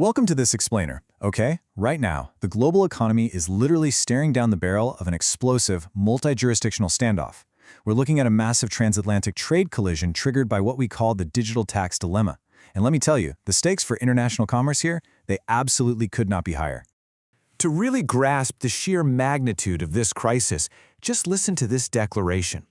Welcome to this explainer, okay? Right now, the global economy is literally staring down the barrel of an explosive, multi-jurisdictional standoff. We're looking at a massive transatlantic trade collision triggered by what we call the digital tax dilemma. And let me tell you, the stakes for international commerce here, they absolutely could not be higher. To really grasp the sheer magnitude of this crisis, just listen to this declaration.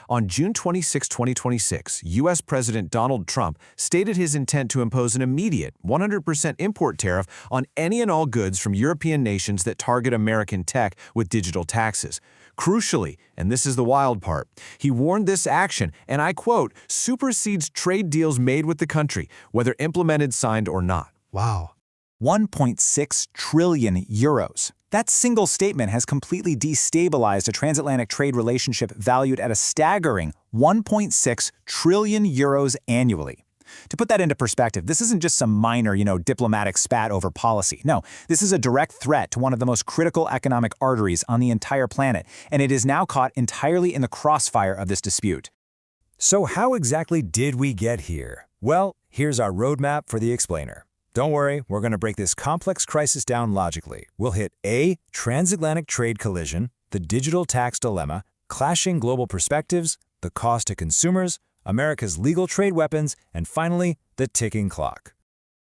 On June 26, 2026, U.S. President Donald Trump stated his intent to impose an immediate 100% import tariff on any and all goods from European nations that target American tech with digital taxes. Crucially, and this is the wild part, he warned this action, and I quote, supersedes trade deals made with the country, whether implemented, signed, or not. Wow. 1.6 trillion euros. That single statement has completely destabilized a transatlantic trade relationship valued at a staggering 1.6 trillion euros annually. To put that into perspective, this isn't just some minor, diplomatic spat over policy. No, this is a direct threat to one of the most critical economic arteries on the entire planet, and it is now caught entirely in the crossfire of this dispute. So how exactly did we get here? Well, here's our roadmap for the explainer. Don't worry, we're going to break this complex crisis down logically. We'll hit A, transatlantic trade collision, the digital tax dilemma, clashing global perspectives, the cost to consumers, America's legal trade weapons, and finally, the ticking clock.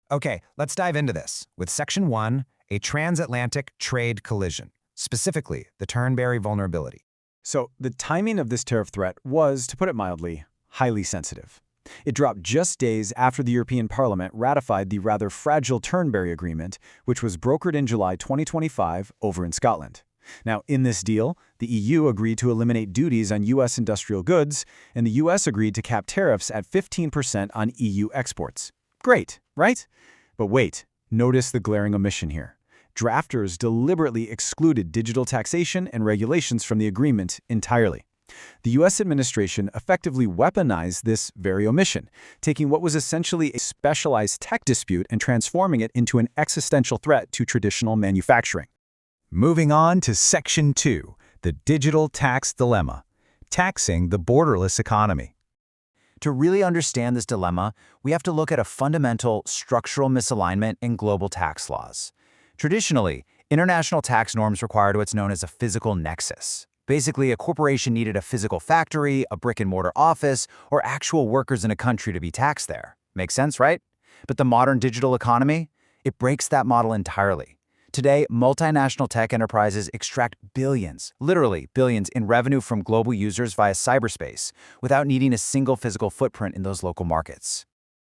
Okay, let's dive into this. With Section 1, a transatlantic trade collision, specifically the Turnberry vulnerability. So the timing of this tariff threat was, to put it mildly, highly sensitive. It dropped just days after the European Parliament ratified the rather fragile Turnberry Agreement, which was brokered in July 2025 over in Scotland. Now, in this deal, the EU agreed to eliminate duties on U.S. industrial goods, and the U.S. agreed to cap tariffs at 15% on EU exports. Great, right? But wait, notice the glaring omission here. Drafters deliberately excluded digital taxation and regulations from the agreement entirely. The U.S. administration effectively weaponized this very omission, taking what was essentially a specialized tech dispute and transforming it into an existential threat to traditional manufacturing. Moving on to Section 2, the digital tax dilemma, taxing the borderless economy. To really understand this dilemma, we have to look at a fundamental structural misalignment in global tax laws. Traditionally, international tax norms required what's known as a physical nexus. Basically, a corporation needed a physical factory, a brick-and-mortar office, or actual workers in a country to be taxed there. Makes sense, right? But the modern digital economy, it breaks that model entirely. Today, multinational tech enterprises extract billions, literally billions, in revenue from global users via cyberspace, without needing a single physical footprint in those local markets.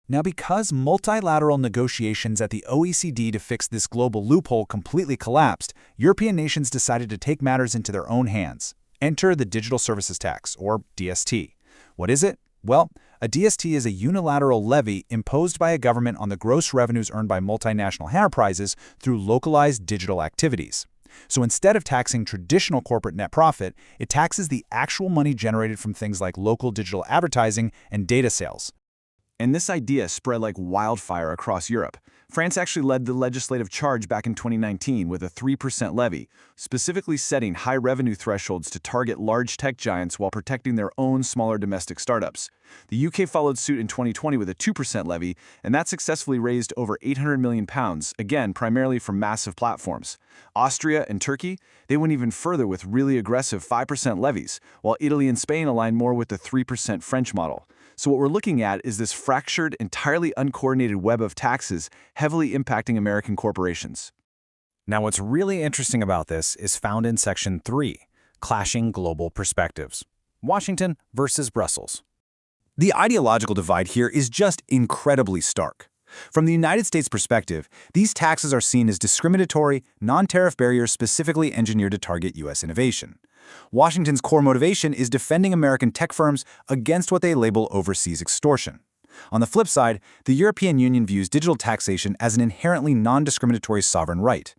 Now, because multilateral negotiations at the OECD to fix this global loophole completely collapsed, European nations decided to take matters into their own hands. Enter the Digital Services Tax, or DST. What is it? Well, a DST is a unilateral levy imposed by a government on the gross revenues earned by multinational enterprises through localized digital activities. So instead of taxing traditional corporate net profit, it taxes the actual money generated from things like local digital advertising and data sales. And this idea spread like wildfire across Europe. France actually led the legislative charge back in 2019 with a 3% levy, specifically setting high revenue thresholds to target large tech giants while protecting their own smaller domestic startups. The UK followed suit in 2020 with a 2% levy, and that successfully raised over £800 million, again, primarily from massive platforms. Austria and Turkey, they went even further with really aggressive 5% levies, while Italy and Spain aligned more with the 3% French model. So what we're looking at is this fractured, entirely uncoordinated web of taxes heavily impacting American corporations. Now, what's really interesting about this is found in Section 3, clashing global perspectives. Washington versus Brussels. The ideological divide here is just incredibly stark. From the United States perspective, these taxes are seen as discriminatory, non-tariff barriers specifically engineered to target U.S. innovation. Washington's core motivation is defending American tech firms against what they label overseas extortion. On the flip side, the European Union views digital taxation as an inherently non-discriminatory sovereign right.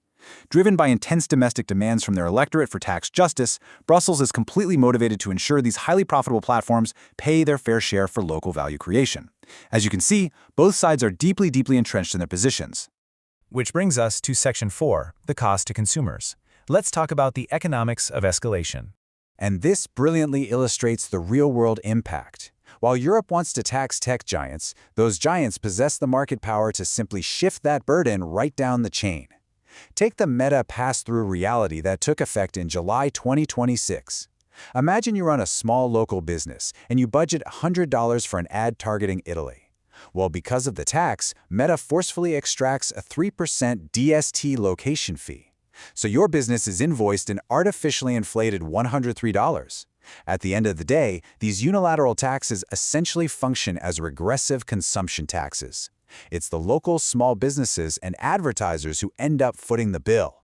Driven by intense domestic demands from their electorate for tax justice, Brussels is completely motivated to ensure these highly profitable platforms pay their fair share for local value creation. As you can see, both sides are deeply entrenched in their positions. Which brings us to Section 4, the cost to consumers. Let's talk about the economics of escalation. And this brilliantly illustrates the real-world impact. While Europe wants to tax tech giants, those giants possess the market power to simply shift that burden right down the chain. Take the Meta pass-through reality that took effect in July 2026. Imagine you run a small local business and you budget $100 for an ad targeting Italy. Well, because of the tax, Meta forcefully extracts a 3% DST location fee. So your business is invoiced an artificially inflated $103. At the end of the day, these unilateral taxes essentially function as regressive consumption taxes. It's the local small businesses and advertisers who end up footing the bill.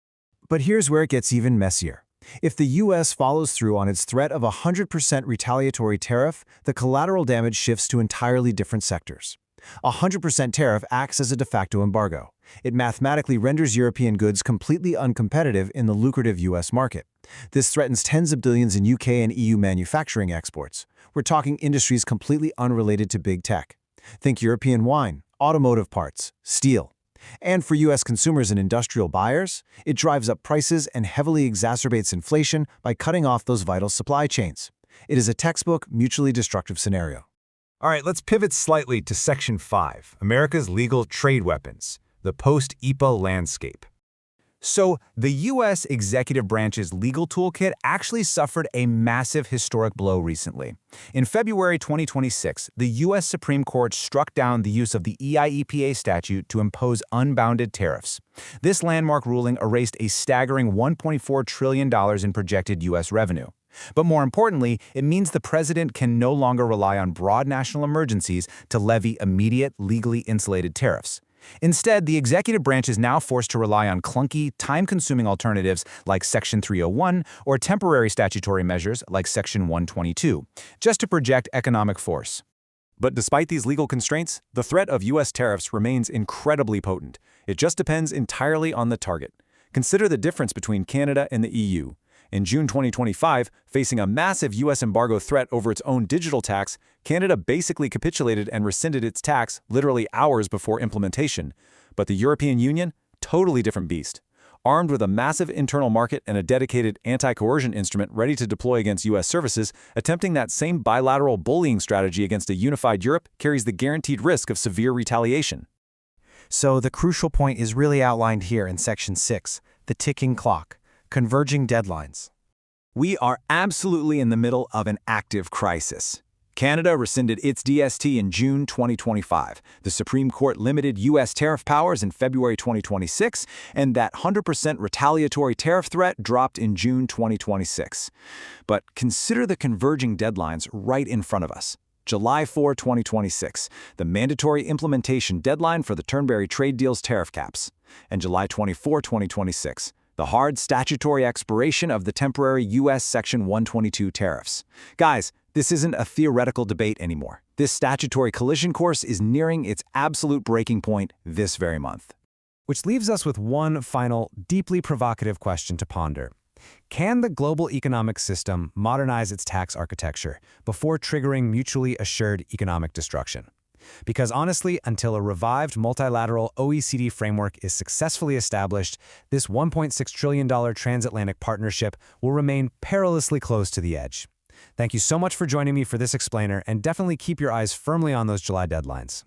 But here's where it gets even messier. If the U.S. follows through on its threat of a 100% retaliatory tariff, the collateral damage shifts to entirely different sectors. A 100% tariff acts as a de facto embargo. It mathematically renders European goods completely uncompetitive in the lucrative U.S. market. This threatens tens of billions in UK and EU manufacturing exports. We're talking industries completely unrelated to big tech. Think European wine, automotive parts, steel. And for U.S. consumers and industrial buyers, it drives up prices and heavily exacerbates inflation by cutting off those vital supply chains. It is a textbook, mutually destructive scenario. All right, let's pivot slightly to Section 5, America's legal trade weapons, the post-EPA landscape. So, the U.S. executive branch's legal toolkit actually suffered a massive historic blow recently. In February 2026, the U.S. Supreme Court struck down the use of the EIEPA statute to impose unbounded tariffs. This landmark ruling erased a staggering $1.4 trillion in projected U.S. revenue. But more importantly, it means the president can no longer rely on broad national emergencies to levy immediate, legally insulated tariffs. Instead, the executive branch is now forced to rely on clunky, time-consuming alternatives like Section 301 or temporary statutory measures like Section 122, just to project economic force. But despite these legal constraints, the threat of U.S. tariffs remains incredibly potent. It just depends entirely on the target. Consider the difference between Canada and the EU. In June 2025, facing a massive U.S. embargo threat over its own digital tax, Canada basically capitulated and rescinded its tax literally hours before implementation. But the European Union? Totally different beast. Armed with a massive internal market and a dedicated anti-coercion instrument ready to deploy against U.S. services, attempting that same bilateral bullying strategy against a unified Europe carries the guaranteed risk of severe retaliation. So the crucial point is really outlined here in Section 6, the ticking clock. Converging deadlines. We are absolutely in the middle of an active crisis. Canada rescinded its DST in June 2025. The Supreme Court limited U.S. tariff powers in February 2026, and that 100% retaliatory tariff threat dropped in June 2026. But consider the converging deadlines right in front of us. July 4, 2026, the mandatory implementation deadline for the Turnberry trade deal's tariff caps. And July 24, 2026, the hard statutory expiration of the temporary U.S. Section 122 tariffs. Guys, this isn't a theoretical debate anymore. This statutory collision course is nearing its absolute breaking point this very month. Which leaves us with one final, deeply provocative question to ponder. Can the global economic system modernize its tax architecture before triggering mutually assured economic destruction? Because honestly, until a revived multilateral OECD framework is successfully established, this $1.6 trillion transatlantic partnership will remain perilously close to the edge. Thank you so much for joining me for this explainer, and definitely keep your eyes firmly on those July deadlines.